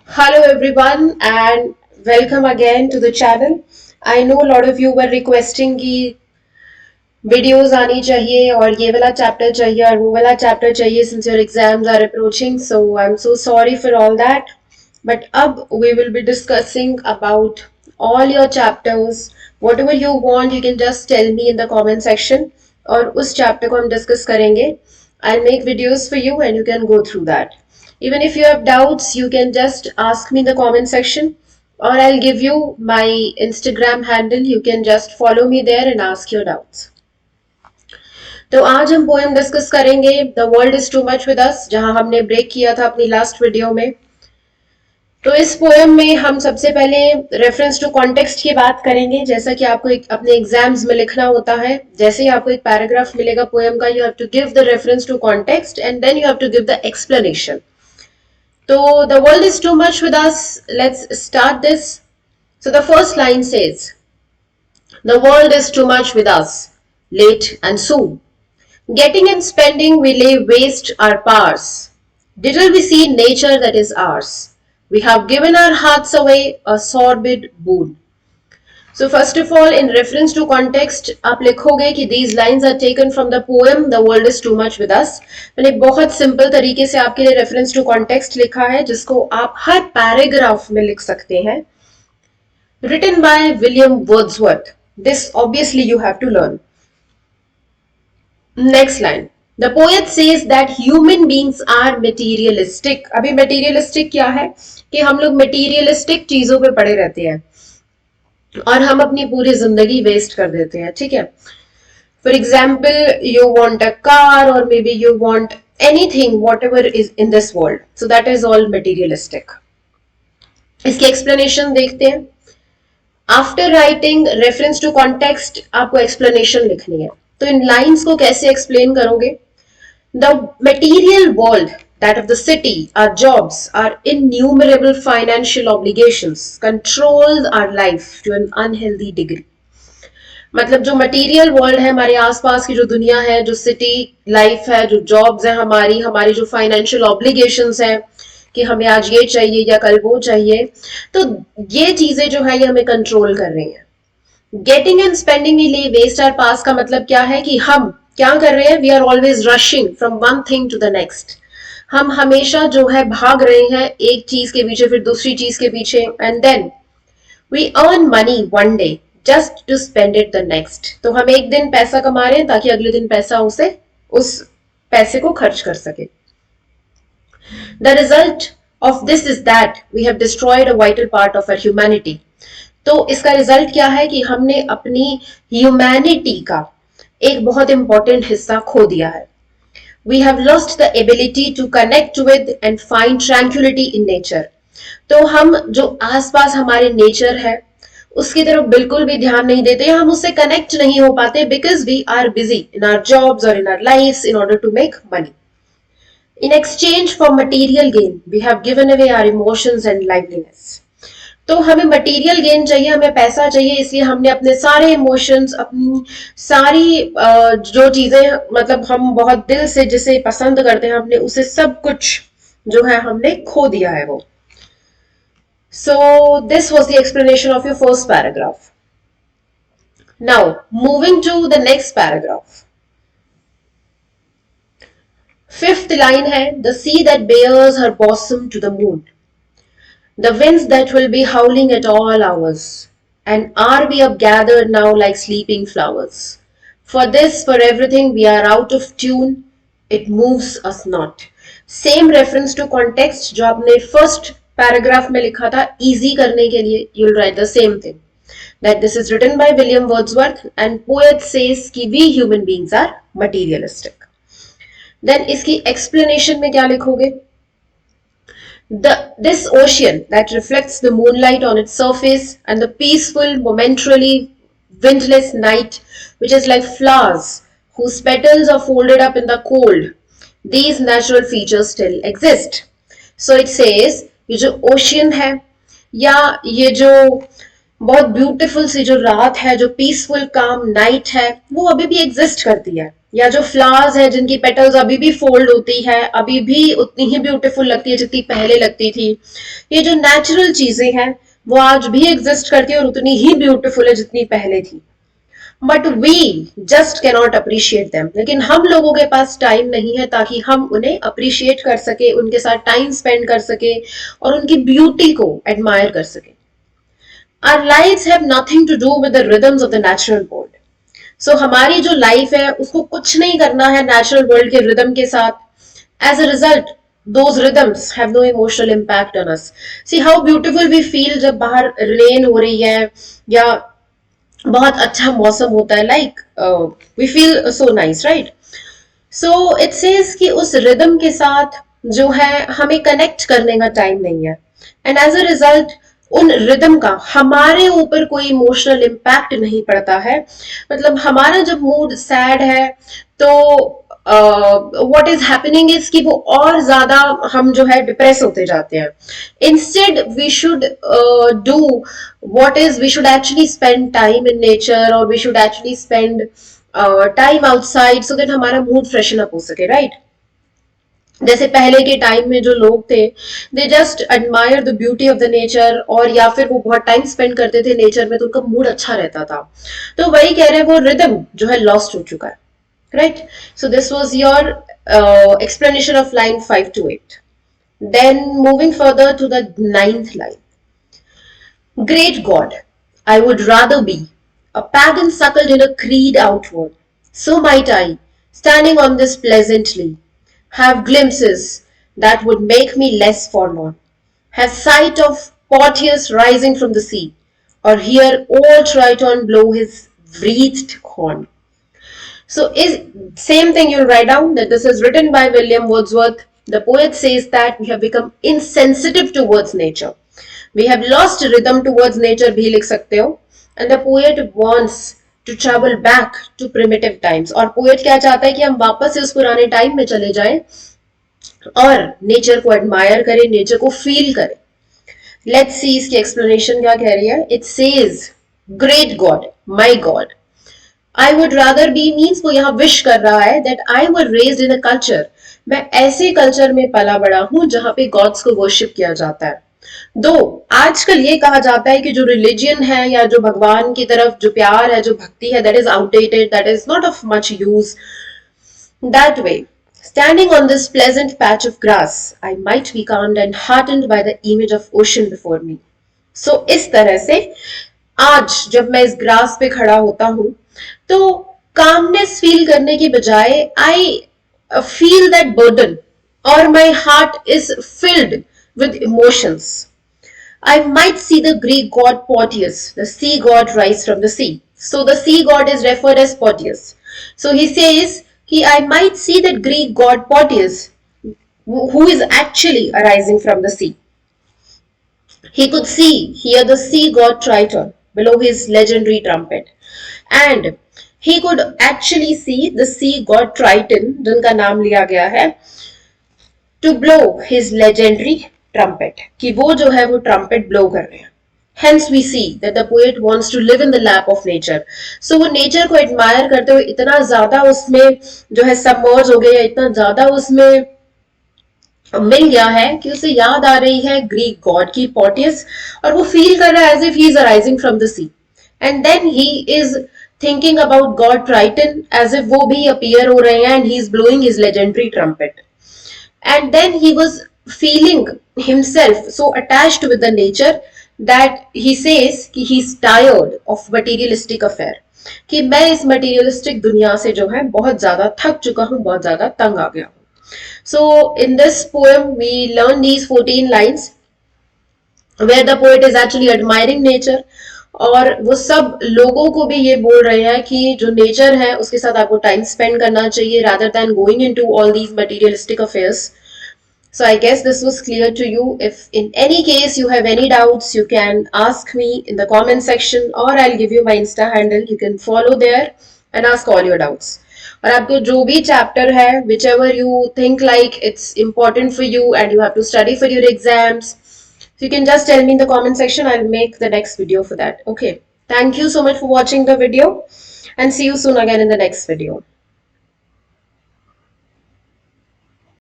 Hello everyone and welcome again to the channel. I know a lot of you were requesting कि videos आनी चाहिए और ये वाला चैप्टर चाहिए और वो वाला चैप्टर चाहिए since your exams are approaching. So I'm so sorry for all that. But अब we will be discussing about all your chapters. Whatever you want, you can just tell me in the comment section. और उस chapter को हम discuss करेंगे. I'll make videos for you and you can go through that. Even if you have doubts, you can just ask me in the comment section or I'll give you my Instagram handle. You can just follow me there and ask your doubts. तो आज हम poem discuss करेंगे the world is too much with अस, जहां हमने break किया था अपनी last video में. तो इस पोएम में हम सबसे पहले रेफरेंस टू कॉन्टेक्स्ट की बात करेंगे. जैसा कि आपको अपने एग्जाम्स में लिखना होता है, जैसे ही आपको एक पैराग्राफ मिलेगा पोएम का, you have to give the reference to context and then you have to give the explanation. तो the world is too much with us, let's start this. So the first line says, the world is too much with us, late and soon. Getting and spending, we lay waste our powers. Little we see nature that is ours. We have given our hearts away, a sordid boon. So first of all, in reference to context, आप लिखोगे कि these lines are taken from the poem The World is Too Much With Us. मैंने बहुत simple तरीके से आपके लिए reference to context लिखा है, जिसको आप हर पैराग्राफ में लिख सकते हैं. Written by William Wordsworth. This obviously you have to learn. Next line. The poet says that human beings are materialistic. अभी materialistic क्या है कि हम लोग materialistic चीजों पे पड़े रहते हैं और हम अपनी पूरी जिंदगी वेस्ट कर देते हैं. ठीक है. For example, you want a car or maybe you want anything, whatever is in this world. So that is all materialistic. इसकी explanation देखते हैं. After writing reference to context, आपको explanation लिखनी है. तो इन लाइन्स को कैसे एक्सप्लेन करोगे? The material world, that of the city, our jobs, our innumerable financial obligations control our life to an unhealthy degree. मतलब जो मटेरियल वर्ल्ड है, हमारे आसपास की जो दुनिया है, जो सिटी लाइफ है, जो जॉब्स है, हमारी हमारी जो फाइनेंशियल ऑब्लिगेशंस है कि हमें आज ये चाहिए या कल वो चाहिए, तो ये चीजें जो है ये हमें कंट्रोल कर रही हैं. गेटिंग एंड स्पेंडिंग वी ले वेस्ट आवर पास का मतलब क्या है कि हम क्या कर रहे हैं? We are always rushing from one thing to the next. हम हमेशा जो है भाग रहे हैं एक चीज के पीछे, फिर दूसरी चीज के पीछे, and then we earn money one day just to spend it the next. तो हम एक दिन पैसा कमा रहे हैं ताकि अगले दिन पैसा उस पैसे को खर्च कर सके. The result of this is that we have destroyed a vital part of our humanity. तो इसका रिजल्ट क्या है कि हमने अपनी ह्यूमैनिटी का एक बहुत इंपॉर्टेंट हिस्सा खो दिया है. We have lost the ability to connect with and find tranquillity in nature. तो हम जो आसपास हमारे नेचर है उसकी तरफ बिल्कुल भी ध्यान नहीं देते, हम उससे कनेक्ट नहीं हो पाते because we are busy in our jobs और in our life in order to make money. In exchange for material gain, we have given away our emotions and liveliness. तो हमें मटेरियल गेन चाहिए, हमें पैसा चाहिए, इसलिए हमने अपने सारे इमोशंस, अपनी सारी जो चीजें मतलब हम बहुत दिल से जिसे पसंद करते हैं, हमने उसे सब कुछ जो है हमने खो दिया है वो. So this was the explanation of your first paragraph. Now moving to the next paragraph. Fifth line है, the sea that bares her bosom to the moon. The winds that will be howling at all hours, and are we up gathered now like sleeping flowers? For this, for everything, we are out of tune, it moves us not. Same reference to context जो आपने first paragraph में लिखा था, easy करने के लिए you'll write the same thing. That this is written by William Wordsworth and poet says कि we human beings are materialistic. Then इसकी explanation में क्या लिखोगे? This ocean that reflects the moonlight on its surface and the peaceful, momentarily windless night, which is like flowers whose petals are folded up in the cold, these natural features still exist. So it says, ये जो ocean है या ये जो बहुत beautiful सी जो रात है, जो पीसफुल काम नाइट है, वो अभी भी एग्जिस्ट करती है. या जो फ्लावर्स है जिनकी पेटल्स अभी भी फोल्ड होती है, अभी भी उतनी ही ब्यूटीफुल लगती है जितनी पहले लगती थी, ये जो नेचुरल चीजें हैं वो आज भी एग्जिस्ट करती है और उतनी ही ब्यूटीफुल है जितनी पहले थी, but we just cannot appreciate them. लेकिन हम लोगों के पास टाइम नहीं है ताकि हम उन्हें अप्रिशिएट कर सके, उनके साथ टाइम स्पेंड कर सके और उनकी ब्यूटी को एडमायर कर सके। Our lives have nothing to do with the rhythms of the natural world. So हमारी जो लाइफ है उसको कुछ नहीं करना है नेचुरल वर्ल्ड के रिदम के साथ. As a result, those rhythms have no emotional impact on us. See how beautiful we feel जब बाहर रेन हो रही है या बहुत अच्छा मौसम होता है, like we feel so nice, right? So it says कि उस रिदम के साथ जो है हमें कनेक्ट करने का टाइम नहीं है, एंड एज अ रिजल्ट उन रिदम का हमारे ऊपर कोई इमोशनल इम्पैक्ट नहीं पड़ता है. मतलब हमारा जब मूड सैड है तो व्हाट इज हैपनिंग इज कि वो और ज्यादा हम जो है डिप्रेस होते जाते हैं. Instead we should do what is, we should actually spend time in nature और we should actually spend time outside so that हमारा मूड फ्रेशन अप हो सके, राइट? जैसे पहले के टाइम में जो लोग थे they just admire the beauty of the nature, और या फिर वो बहुत टाइम स्पेंड करते थे नेचर में तो उनका मूड अच्छा रहता था. तो वही कह रहे हैं वो रिदम जो है लॉस्ट हो चुका है, right? So this was your explanation of line 5 to 8. Then moving further to the 9th line. Great God, I would rather be a pagan suckled in a creed outward. So might I, standing on this pleasantly, have glimpses that would make me less forlorn, have sight of Porteous rising from the sea, or hear old Triton blow his wreathed horn. So is same thing you'll write down that this is written by William Wordsworth. The poet says that we have become insensitive towards nature. We have lost rhythm towards nature भी लिख सकते हो. And the poet wants to travel back to primitive times. और poet क्या चाहता है कि हम वापस से उस पुराने टाइम में चले जाएं और नेचर को एडमायर करें, नेचर को फील करें. लेट्स सी इसकी एक्सप्लेनेशन क्या कह रही है. It says great God, my God, I would rather be means वो यहाँ विश कर रहा है that I were raised in a culture, मैं ऐसे कल्चर में पला बड़ा हूं जहां पे गॉड्स को वर्शिप किया जाता है. दो आजकल ये कहा जाता है कि जो रिलीजन है या जो भगवान की तरफ जो प्यार है, जो भक्ति है, that is outdated, that is not of much use. That way, standing on this pleasant patch of grass, I might be calmed and heartened by the image of ocean before me. So इस तरह से आज जब मैं इस grass पे खड़ा होता हूं तो कामनेस फील करने की बजाय आई फील दैट बर्डन और my heart is filled with emotions. I might see the Greek god Porteous, the sea god, rise from the sea. So the sea god is referred as Porteous. So he says, I might see that Greek god Porteous, who is actually arising from the sea. He could hear the sea god Triton below his legendary trumpet. And he could actually see the sea god Triton, जिनका नाम लिया गया है, to blow his legendary trumpet, कि वो जो है वो trumpet blow कर रहे हैं. Hence we see that the poet wants to live in the lap of nature. So वो nature को admire करते हुए इतना ज्यादा उसमें जो है submerge हो गया, इतना ज्यादा उसमें मिल गया है कि उसे याद आ रही है ग्रीक गॉड की Porteous, और वो फील कर रहा है as if he is arising from the sea. And then he is thinking about god Triton as if वो भी appear हो रहे हैं and he is blowing his legendary trumpet. And then he was feeling himself so attached with the nature that he says कि he's tired of materialistic affair, कि मैं इस materialistic दुनिया से जो है बहुत ज्यादा थक चुका हूं, बहुत ज्यादा तंग आ गया हूं. So in this poem we learn these 14 lines where the poet is actually admiring nature, और वो सब लोगों को भी ये बोल रहे हैं कि जो नेचर है उसके साथ आपको टाइम स्पेंड करना चाहिए rather than going into all these materialistic affairs. So I guess this was clear to you. If in any case you have any doubts, you can ask me in the comment section, or I'll give you my Insta handle. You can follow there and ask all your doubts. और आपको जो भी chapter है, whichever you think like it's important for you and you have to study for your exams, so you can just tell me in the comment section. I'll make the next video for that. Okay. Thank you so much for watching the video, and see you soon again in the next video.